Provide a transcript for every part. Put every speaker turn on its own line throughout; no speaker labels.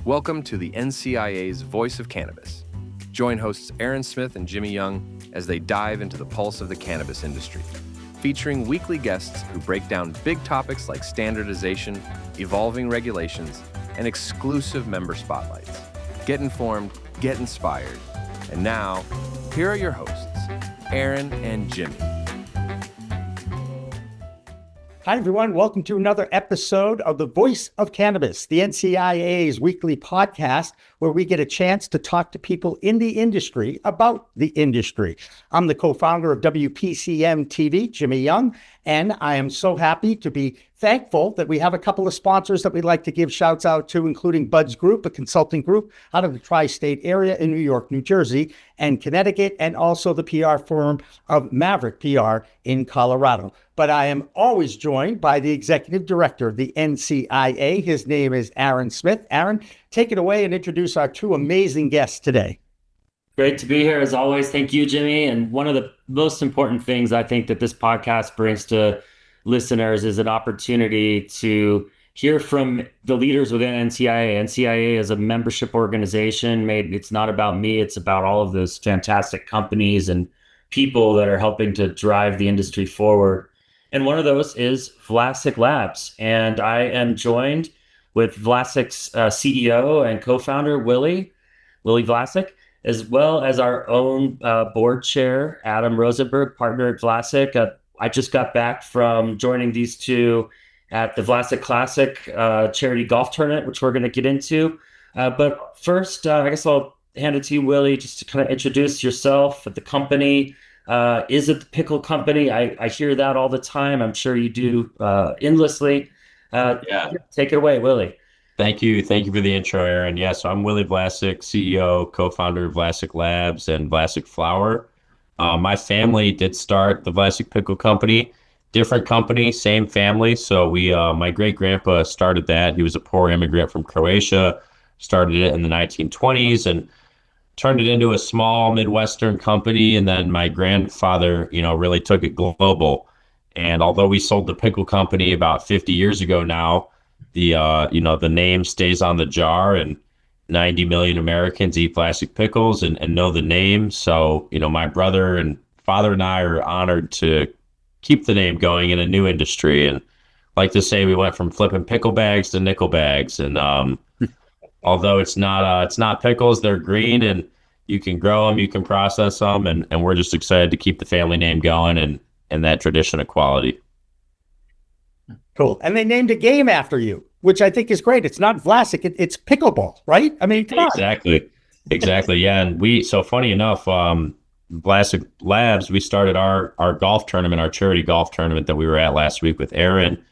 Welcome to the NCIA's Voice of Cannabis. Join hosts Aaron Smith and Jimmy Young as they dive into the pulse of the cannabis industry, featuring weekly guests who break down big topics like standardization, evolving regulations, and exclusive member spotlights. Get informed, get inspired. And now, here are your hosts, Aaron and Jimmy.
Hi, everyone. Welcome to another episode of The Voice of Cannabis, the NCIA's weekly podcast, where we get a chance to talk to people in the industry about the industry. I'm the co-founder of WPCM TV, Jimmy Young, and I am so happy to be thankful that we have a couple of sponsors that we'd like to give shouts out to, including Buds Group, a consulting group out of the tri-state area in New York, New Jersey, and Connecticut, and also the PR firm of Maverick PR in Colorado. But I am always joined by the executive director of the NCIA. His name is Aaron Smith. Aaron, take it away and introduce our two amazing guests today.
Great to be here as always. Thank you, Jimmy. And one of the most important things I think that this podcast brings to listeners is an opportunity to hear from the leaders within NCIA. NCIA is a membership organization. It's not about me. It's about all of those fantastic companies and people that are helping to drive the industry forward. And one of those is Vlasic Labs. And I am joined with Vlasic's CEO and co-founder, Willy Vlasic, as well as our own board chair, Adam Rosenberg, partner at Vlasic. I just got back from joining these two at the Vlasic Classic charity golf tournament, which we're going to get into. But first, I guess I'll hand it to you, Willy, just to kind of introduce yourself, the company. Is it the Pickle Company? I hear that all the time. I'm sure you do endlessly. Take it away, Willy.
Thank you. Thank you for the intro, Aaron. Yeah, so I'm Willy Vlasic, CEO, co-founder of Vlasic Labs and Vlasic Flower. My family did start the Vlasic Pickle Company, different company, same family. So my great-grandpa started that. He was a poor immigrant from Croatia, started it in the 1920s and turned it into a small Midwestern company. And then my grandfather, really took it global. And although we sold the pickle company about 50 years ago now, the name stays on the jar, and 90 million Americans eat Vlasic pickles and know the name. So, my brother and father and I are honored to keep the name going in a new industry. And like to say, we went from flipping pickle bags to nickel bags. And although it's not pickles, they're green and you can grow them, you can process them. And we're just excited to keep the family name going and that tradition of quality.
Cool. And they named a game after you, which I think is great. It's not Vlasic, it's pickleball, right? I mean, come on.
Exactly. Yeah. And so funny enough, Vlasic Labs, we started our golf tournament, our charity golf tournament that we were at last week with Aaron,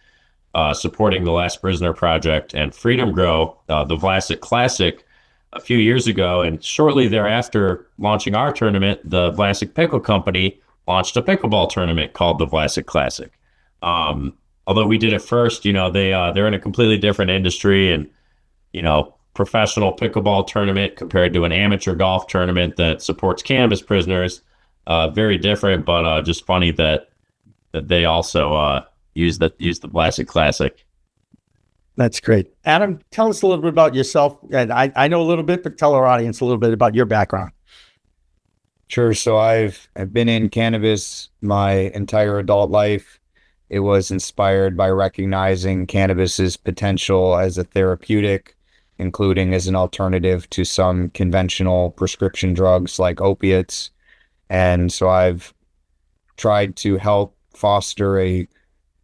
supporting the Last Prisoner Project and Freedom Grow, the Vlasic Classic a few years ago. And shortly thereafter, launching our tournament, the Vlasic Pickle Company launched a pickleball tournament called the Vlasic Classic. Although we did it first, they're in a completely different industry, and, professional pickleball tournament compared to an amateur golf tournament that supports cannabis prisoners, very different, but just funny that they also use the Vlasic Classic.
That's great. Adam, tell us a little bit about yourself. And I know a little bit, but tell our audience a little bit about your background.
Sure. So I've been in cannabis my entire adult life. It was inspired by recognizing cannabis's potential as a therapeutic, including as an alternative to some conventional prescription drugs like opiates. And so I've tried to help foster a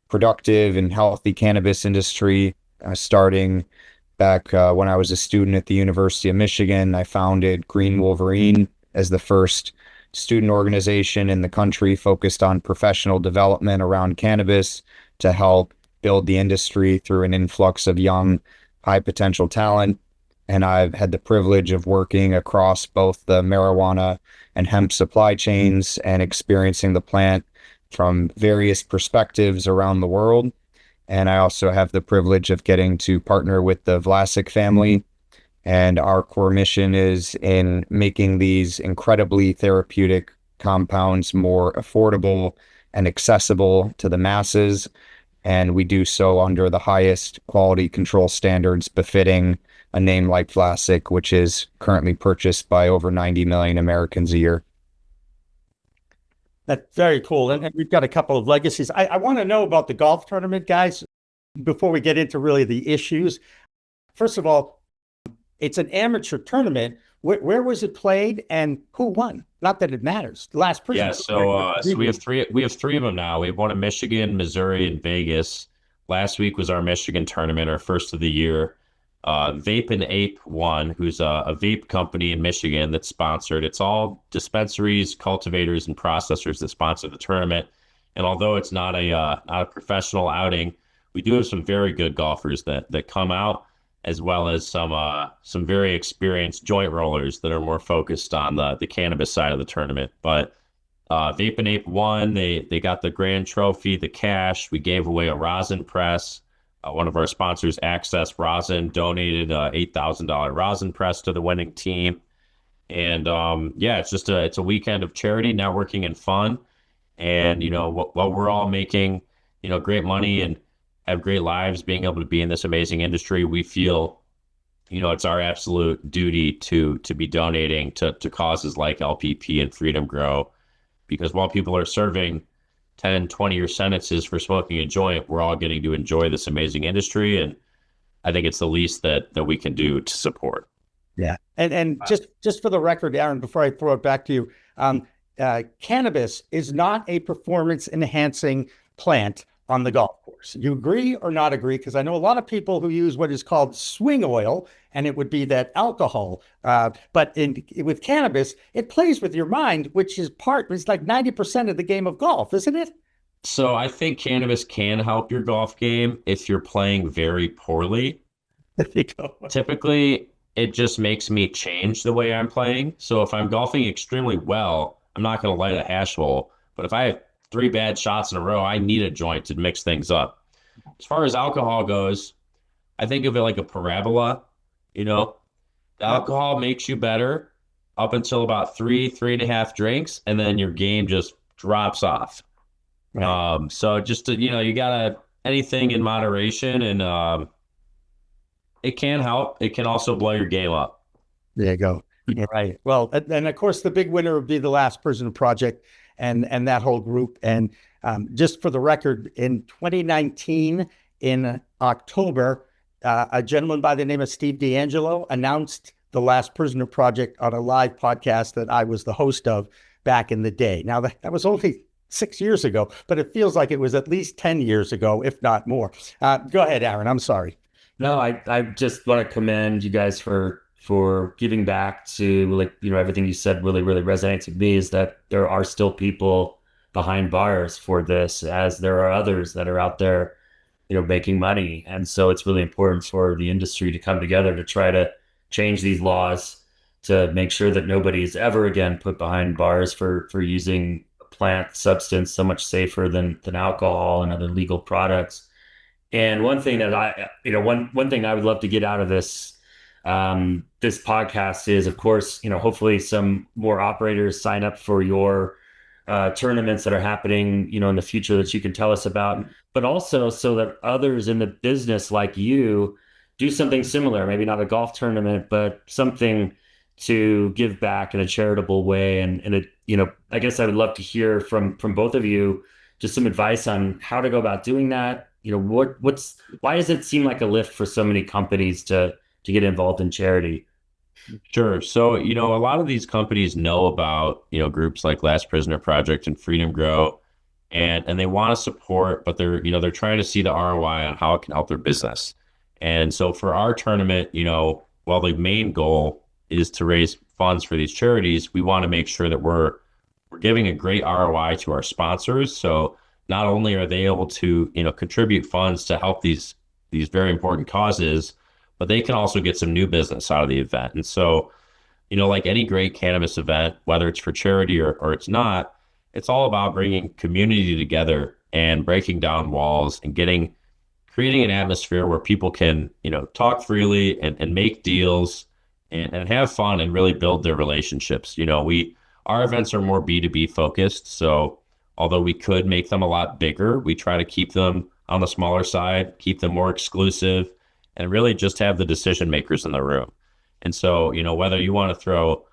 productive and healthy cannabis industry, starting back when I was a student at the University of Michigan. I founded Green Wolverine as the first student organization in the country focused on professional development around cannabis to help build the industry through an influx of young, high potential talent. And I've had the privilege of working across both the marijuana and hemp supply chains and experiencing the plant from various perspectives around the world. And I also have the privilege of getting to partner with the Vlasic family. And our core mission is in making these incredibly therapeutic compounds more affordable and accessible to the masses. And we do so under the highest quality control standards befitting a name like Vlasic, which is currently purchased by over 90 million Americans a year.
That's very cool. And we've got a couple of legacies. I want to know about the golf tournament, guys, before we get into really the issues. First of all, it's an amateur tournament. Where was it played and who won? Not that it matters. The last person.
Yeah, so we have three of them now. We have one in Michigan, Missouri, and Vegas. Last week was our Michigan tournament, our first of the year. Vape and Ape won, who's a vape company in Michigan that's sponsored. It's all dispensaries, cultivators, and processors that sponsor the tournament. And although it's not a professional outing, we do have some very good golfers that come out, as well as some very experienced joint rollers that are more focused on the cannabis side of the tournament. But Vape and Ape won. They got the grand trophy, the cash. We gave away a rosin press. One of our sponsors, Access Rosin, donated a $8,000 rosin press to the winning team. And it's a weekend of charity, networking, and fun. And while we're all making great money and have great lives, being able to be in this amazing industry, we feel it's our absolute duty to be donating to causes like LPP and Freedom Grow, because while people are serving 10, 20-year sentences for smoking a joint, we're all getting to enjoy this amazing industry. And I think it's the least that we can do to support.
Yeah. And just for the record, Aaron, before I throw it back to you, cannabis is not a performance enhancing plant on the golf course. You agree or not agree? Because I know a lot of people who use what is called swing oil, and it would be that alcohol. But with cannabis, it plays with your mind, which is it's like 90% of the game of golf, isn't it?
So I think cannabis can help your golf game if you're playing very poorly.
There you go.
Typically, it just makes me change the way I'm playing. So if I'm golfing extremely well, I'm not going to light a hash bowl. But if I have 3 bad shots in a row, I need a joint to mix things up. As far as alcohol goes, I think of it like a parabola. The alcohol makes you better up until about 3.5 drinks, and then your game just drops off. Right. So just to, you gotta, anything in moderation, and it can help. It can also blow your game up.
There you go. Yeah, right. Well, and of course, the big winner would be the Last Prisoner Project and that whole group. And just for the record, in 2019, in October, a gentleman by the name of Steve D'Angelo announced the Last Prisoner Project on a live podcast that I was the host of back in the day. Now, that was only 6 years ago, but it feels like it was at least 10 years ago, if not more. Go ahead, Aaron. I'm sorry.
No, I just want to commend you guys for giving back to, everything you said really, really resonates with me, is that there are still people behind bars for this, as there are others that are out there, making money. And so it's really important for the industry to come together to try to change these laws to make sure that nobody is ever again put behind bars for using a plant substance so much safer than alcohol and other legal products. And one thing that one thing I would love to get out of this podcast is, of course, hopefully some more operators sign up for your tournaments that are happening, in the future that you can tell us about, but also so that others in the business like you do something similar, maybe not a golf tournament, but something to give back in a charitable way. And I guess I would love to hear from both of you just some advice on how to go about doing that. Why does it seem like a lift for so many companies to get involved in charity?
Sure. So, a lot of these companies know about, groups like Last Prisoner Project and Freedom Grow, and they want to support, but they're trying to see the ROI on how it can help their business. And so for our tournament, while the main goal is to raise funds for these charities, we want to make sure that we're giving a great ROI to our sponsors. So not only are they able to, contribute funds to help these very important causes, but they can also get some new business out of the event. And so, like any great cannabis event, whether it's for charity or it's not, it's all about bringing community together and breaking down walls and creating an atmosphere where people can, talk freely and make deals and have fun and really build their relationships. Our events are more B2B focused. So although we could make them a lot bigger, we try to keep them on the smaller side, keep them more exclusive, and really just have the decision makers in the room. And so, whether you want to throw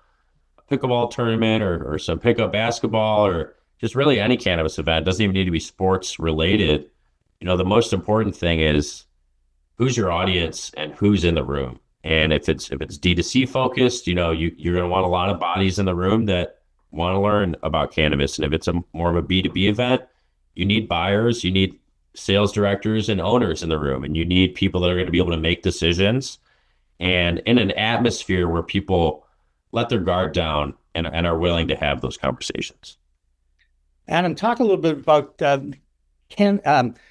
a pickleball tournament or some pickup basketball or just really any cannabis event, doesn't even need to be sports related. The most important thing is who's your audience and who's in the room. And if it's D2C focused, you're going to want a lot of bodies in the room that want to learn about cannabis. And if it's more of a B2B event, you need buyers, you need sales directors and owners in the room, and you need people that are going to be able to make decisions. And in an atmosphere where people let their guard down and are willing to have those conversations.
Adam, talk a little bit about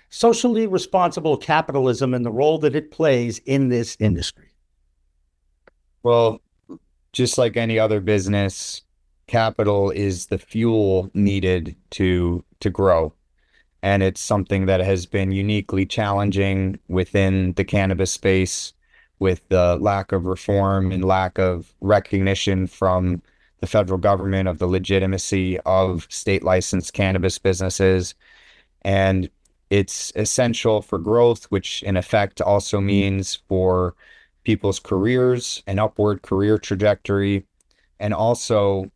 socially responsible capitalism and the role that it plays in this industry.
Well, just like any other business, capital is the fuel needed to grow. And it's something that has been uniquely challenging within the cannabis space, with the lack of reform and lack of recognition from the federal government of the legitimacy of state licensed cannabis businesses. And it's essential for growth, which in effect also means for people's careers, an upward career trajectory, and also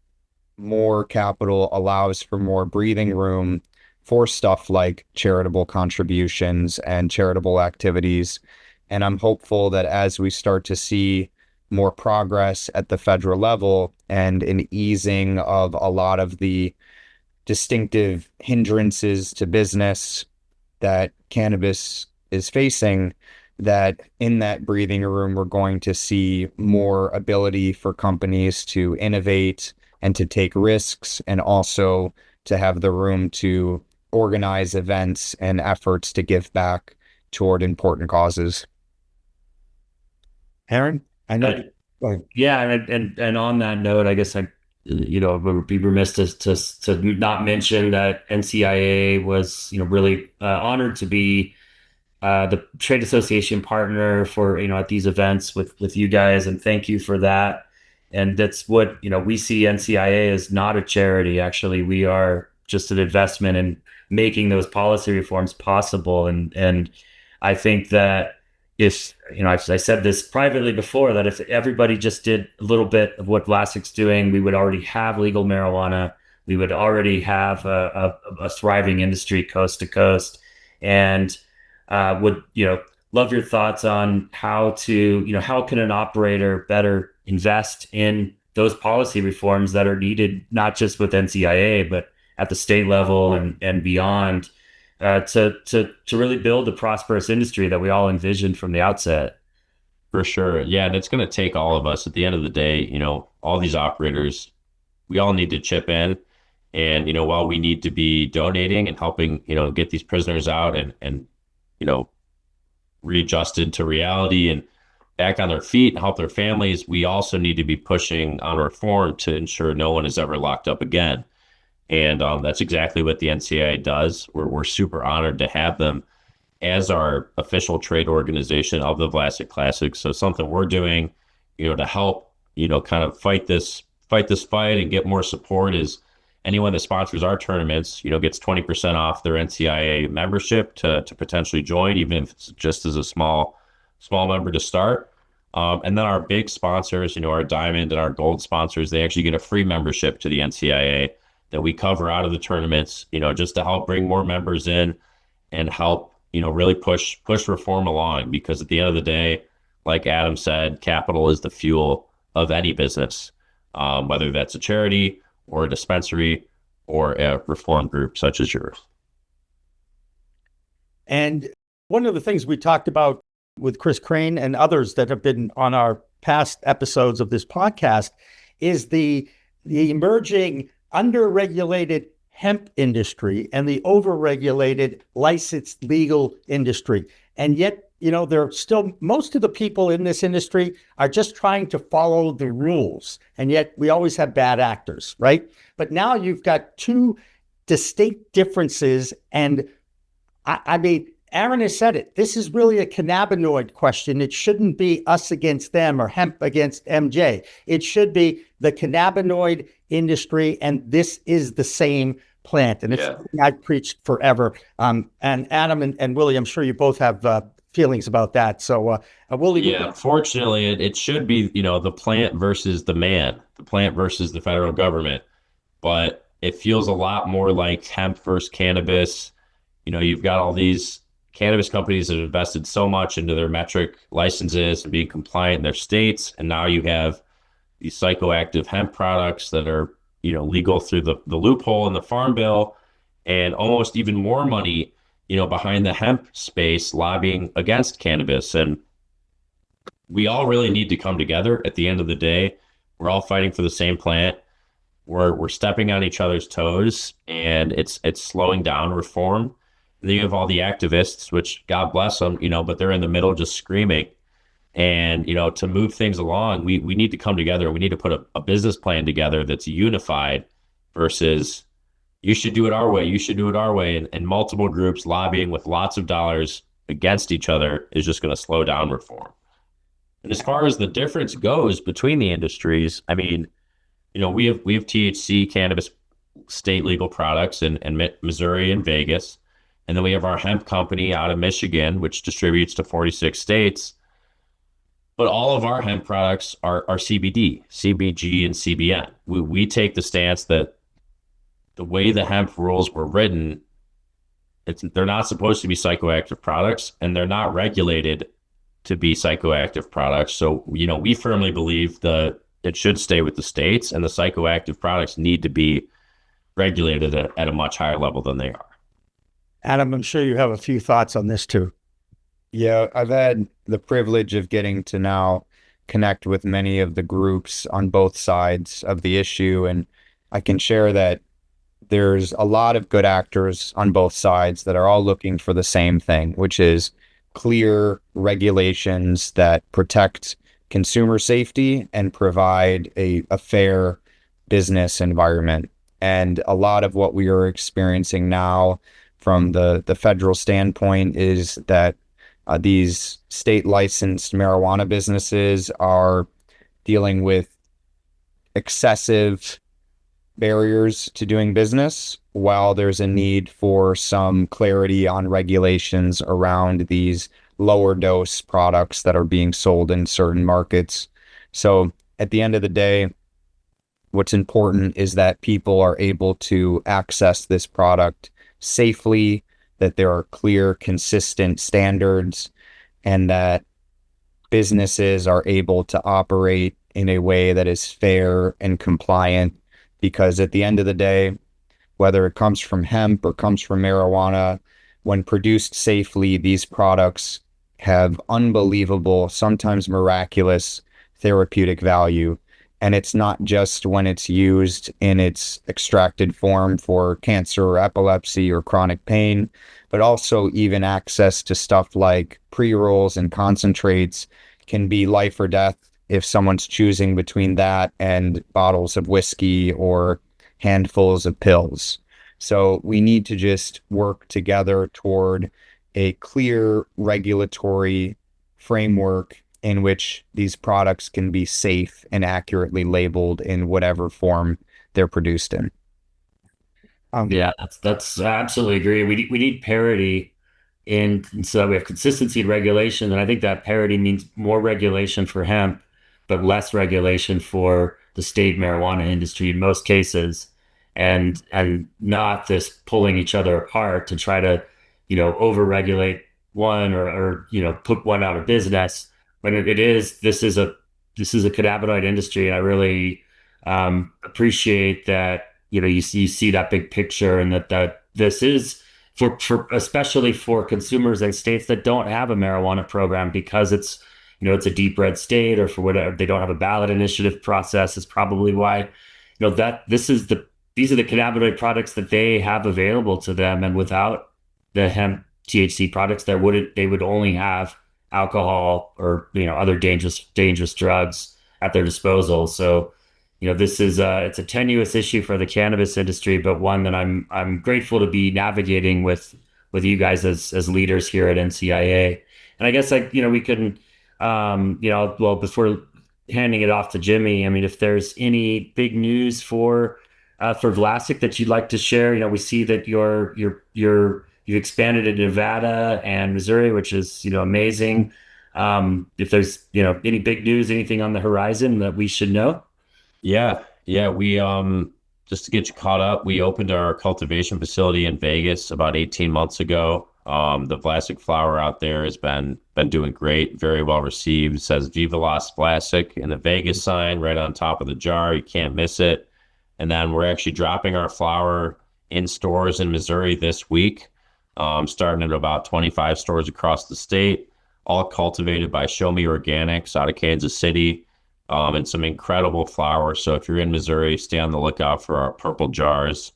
more capital allows for more breathing room for stuff like charitable contributions and charitable activities. And I'm hopeful that as we start to see more progress at the federal level and an easing of a lot of the distinctive hindrances to business that cannabis is facing, that in that breathing room, we're going to see more ability for companies to innovate and to take risks, and also to have the room to organize events and efforts to give back toward important causes.
Aaron, I know.
Yeah, and on that note, I guess I would be remiss to not mention that NCIA was really honored to be the trade association partner for at these events with you guys, and thank you for that. And that's what we see NCIA as not a charity. Actually, we are just an investment in making those policy reforms possible. And I think that if I said this privately before, that if everybody just did a little bit of what Vlasic's doing, we would already have legal marijuana. We would already have a thriving industry coast to coast. And would love your thoughts on how can an operator better invest in those policy reforms that are needed, not just with NCIA, but at the state level and beyond, to really build a prosperous industry that we all envisioned from the outset.
For sure. Yeah. And it's going to take all of us at the end of the day, all these operators, we all need to chip in. And, while we need to be donating and helping, get these prisoners out and readjusted to reality and back on their feet and help their families, we also need to be pushing on reform to ensure no one is ever locked up again. And that's exactly what the NCIA does. We're super honored to have them as our official trade organization of the Vlasic Classic. So something we're doing, to help, kind of fight this fight and get more support is anyone that sponsors our tournaments, gets 20% off their NCIA membership to potentially join, even if it's just as a small member to start. And then our big sponsors, our diamond and our gold sponsors, they actually get a free membership to the NCIA that we cover out of the tournaments, just to help bring more members in and help, really push reform along. Because at the end of the day, like Adam said, capital is the fuel of any business, whether that's a charity or a dispensary or a reform group such as yours.
And one of the things we talked about with Chris Crane and others that have been on our past episodes of this podcast is the emerging under-regulated hemp industry and the over-regulated licensed legal industry. And yet, there are still, most of the people in this industry are just trying to follow the rules. And yet we always have bad actors, right? But now you've got two distinct differences. And I mean, Aaron has said it. This is really a cannabinoid question. It shouldn't be us against them or hemp against MJ. It should be the cannabinoid industry, and this is the same plant. And it's something I've preached forever. And Adam and Willie, I'm sure you both have feelings about that. So, Willie,
Yeah, fortunately, it should be, the plant versus the man, the plant versus the federal government. But it feels a lot more like hemp versus cannabis. You've got all these cannabis companies that have invested so much into their metric licenses and being compliant in their states. And now you have these psychoactive hemp products that are, legal through the loophole in the Farm Bill, and almost even more money, behind the hemp space lobbying against cannabis. And we all really need to come together at the end of the day. We're all fighting for the same plant. We're stepping on each other's toes, and it's slowing down reform. And then you have all the activists, which God bless them, but they're in the middle just screaming. And, to move things along, we need to come together. We need to put a business plan together that's unified versus you should do it our way, you should do it our way. And multiple groups lobbying with lots of dollars against each other is just going to slow down reform. And as far as the difference goes between the industries, I mean, we have THC cannabis state legal products in Missouri and Vegas. And then we have our hemp company out of Michigan, which distributes to 46 states. But all of our hemp products are CBD, CBG, and CBN. We take the stance that the way the hemp rules were written, they're not supposed to be psychoactive products, and they're not regulated to be psychoactive products. So, we firmly believe that it should stay with the states, and the psychoactive products need to be regulated at a much higher level than they are.
Adam, I'm sure you have a few thoughts on this too.
Yeah, I've had the privilege of getting to now connect with many of the groups on both sides of the issue. And I can share that there's a lot of good actors on both sides that are all looking for the same thing, which is clear regulations that protect consumer safety and provide a fair business environment. And a lot of what we are experiencing now from the federal standpoint is that these state licensed marijuana businesses are dealing with excessive barriers to doing business, while there's a need for some clarity on regulations around these lower dose products that are being sold in certain markets. So at the end of the day, what's important is that people are able to access this product safely, that there are clear, consistent standards, and that businesses are able to operate in a way that is fair and compliant. Because at the end of the day, whether it comes from hemp or comes from marijuana, when produced safely, these products have unbelievable, sometimes miraculous therapeutic value. And it's not just when it's used in its extracted form for cancer or epilepsy or chronic pain, but also even access to stuff like pre-rolls and concentrates can be life or death if someone's choosing between that and bottles of whiskey or handfuls of pills. So we need to just work together toward a clear regulatory framework in which these products can be safe and accurately labeled in whatever form they're produced in.
Yeah, that's I absolutely agree. We need parity so that we have consistency in regulation. And I think that parity means more regulation for hemp, but less regulation for the state marijuana industry in most cases, and not this pulling each other apart to try to, over-regulate one or put one out of business. When this is a cannabinoid industry, and I really appreciate that you see that big picture, and that this is for especially for consumers in states that don't have a marijuana program, because it's a deep red state, or for whatever, they don't have a ballot initiative process, is probably why that these are the cannabinoid products that they have available to them, and without the hemp THC products, they would only have alcohol or other dangerous drugs at their disposal. So this is it's a tenuous issue for the cannabis industry, but one that I'm grateful to be navigating with you guys as leaders here at NCIA. And I guess we can well, before handing it off to Jimmy, I mean, if there's any big news for Vlasic that you'd like to share. We see that your You've expanded to Nevada and Missouri, which is, amazing. If there's, any big news, anything on the horizon that we should know?
Yeah. Yeah. We, just to get you caught up, we opened our cultivation facility in Vegas about 18 months ago. The Vlasic flower out there has been doing great, very well received. It says Viva Las Vlasic in the Vegas sign right on top of the jar. You can't miss it. And then we're actually dropping our flower in stores in Missouri this week, starting at about 25 stores across the state, all cultivated by Show Me Organics out of Kansas City, and some incredible flowers. So if you're in Missouri, stay on the lookout for our purple jars.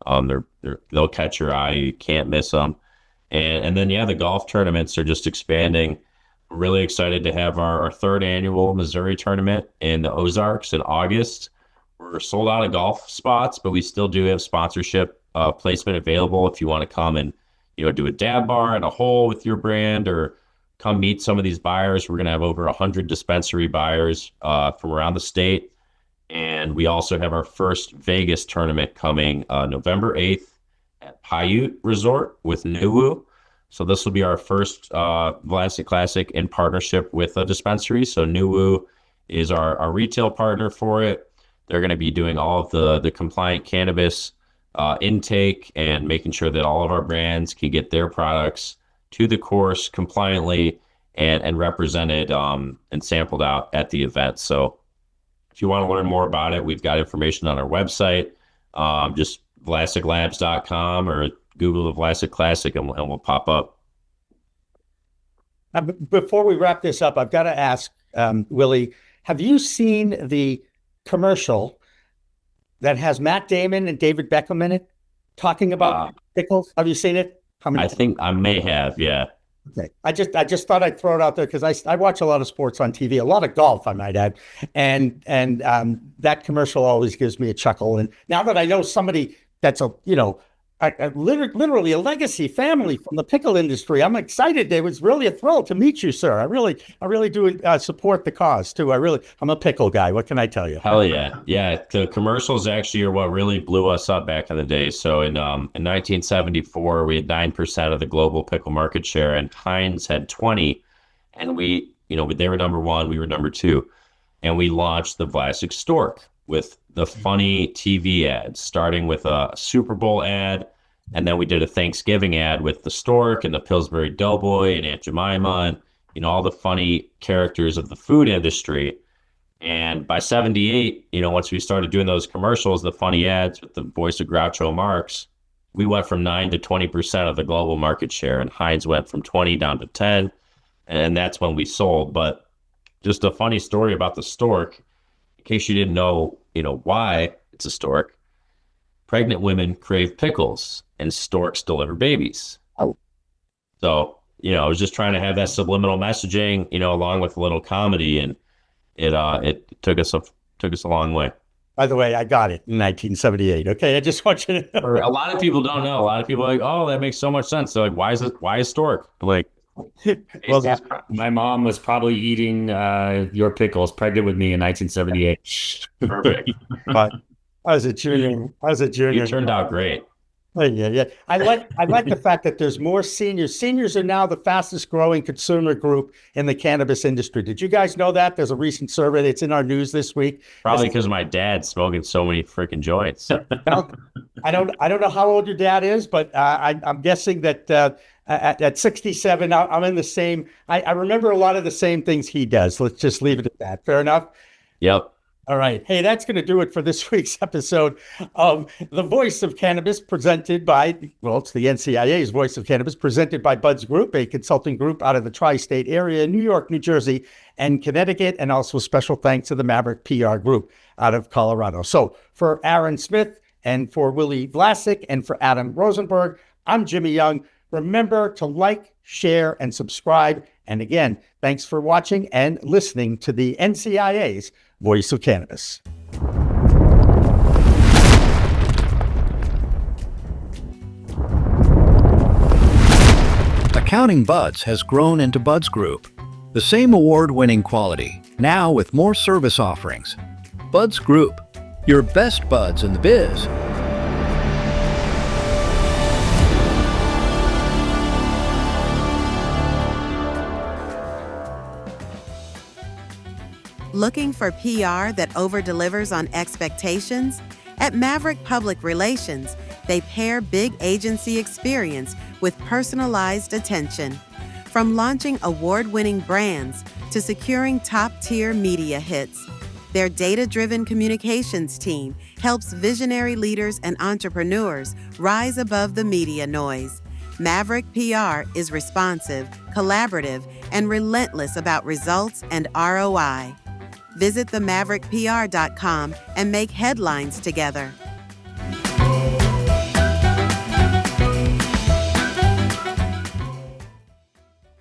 They'll catch your eye. You can't miss them. And then, the golf tournaments are just expanding. We're really excited to have our third annual Missouri tournament in the Ozarks in August. We're sold out of golf spots, but we still do have sponsorship placement available if you want to come and, do a dab bar and a hole with your brand, or come meet some of these buyers. We're going to have over 100 dispensary buyers from around the state. And we also have our first Vegas tournament coming November 8th at Paiute Resort with Nuwu. So this will be our first Vlasic Classic in partnership with a dispensary. So Nuwu is our retail partner for it. They're going to be doing all of the compliant cannabis intake and making sure that all of our brands can get their products to the course compliantly and represented and sampled out at the event. So if you want to learn more about it, we've got information on our website, just VlasicLabs.com, or Google the Vlasic Classic and we'll pop up.
Before we wrap this up, I've got to ask, Willy, have you seen the commercial that has Matt Damon and David Beckham in it talking about pickles? Have you seen it?
I think I may have, yeah.
Okay. I just thought I'd throw it out there because I watch a lot of sports on TV, a lot of golf, I might add, and that commercial always gives me a chuckle. And now that I know somebody that's literally a legacy family from the pickle industry, I'm excited. It was really a thrill to meet you, sir. I really do support the cause too. I'm a pickle guy. What can I tell you?
Hell yeah. Yeah. The commercials actually are what really blew us up back in the day. So in 1974, we had 9% of the global pickle market share, and Heinz had 20. And they were number one, we were number two. And we launched the Vlasic Stork with the funny TV ads, starting with a Super Bowl ad. And then we did a Thanksgiving ad with the Stork and the Pillsbury Doughboy and Aunt Jemima and, all the funny characters of the food industry. And by 78, once we started doing those commercials, the funny ads with the voice of Groucho Marx, we went from 9 to 20% of the global market share, and Heinz went from 20 down to 10. And that's when we sold. But just a funny story about the Stork, in case you didn't know, why it's a stork. Pregnant women crave pickles, and storks deliver babies.
Oh.
So, I was just trying to have that subliminal messaging, along with a little comedy, and it took us a long way.
By the way, I got it in 1978. Okay, I just want you to know.
A lot of people don't know. A lot of people are like, oh, that makes so much sense. They're like, why is stork? I'm like,
well, my mom was probably eating your pickles, pregnant with me in 1978.
Perfect.
But I was a junior.
You turned out great.
Yeah. I like the fact that there's more seniors. Seniors are now the fastest growing consumer group in the cannabis industry. Did you guys know that? There's a recent survey that's in our news this week.
Probably because my dad's smoking so many freaking joints.
Well, I don't know how old your dad is, but I'm guessing that at 67, I'm in the same. I remember a lot of the same things he does. Let's just leave it at that. Fair enough?
Yep.
All right. Hey, that's going to do it for this week's episode of The Voice of Cannabis, presented by, it's the NCIA's Voice of Cannabis, presented by Buds Group, a consulting group out of the tri-state area, New York, New Jersey, and Connecticut, and also special thanks to the Maverick PR Group out of Colorado. So for Aaron Smith and for Willy Vlasic and for Adam Rosenberg, I'm Jimmy Young. Remember to like, share, and subscribe. And again, thanks for watching and listening to the NCIA's Voice of Cannabis.
Accounting Buds has grown into Buds Group, the same award-winning quality, now with more service offerings. Buds Group, your best buds in the biz.
Looking for PR that over-delivers on expectations? At Maverick Public Relations, they pair big agency experience with personalized attention. From launching award-winning brands to securing top-tier media hits, their data-driven communications team helps visionary leaders and entrepreneurs rise above the media noise. Maverick PR is responsive, collaborative, and relentless about results and ROI. Visit themaverickpr.com and make headlines together.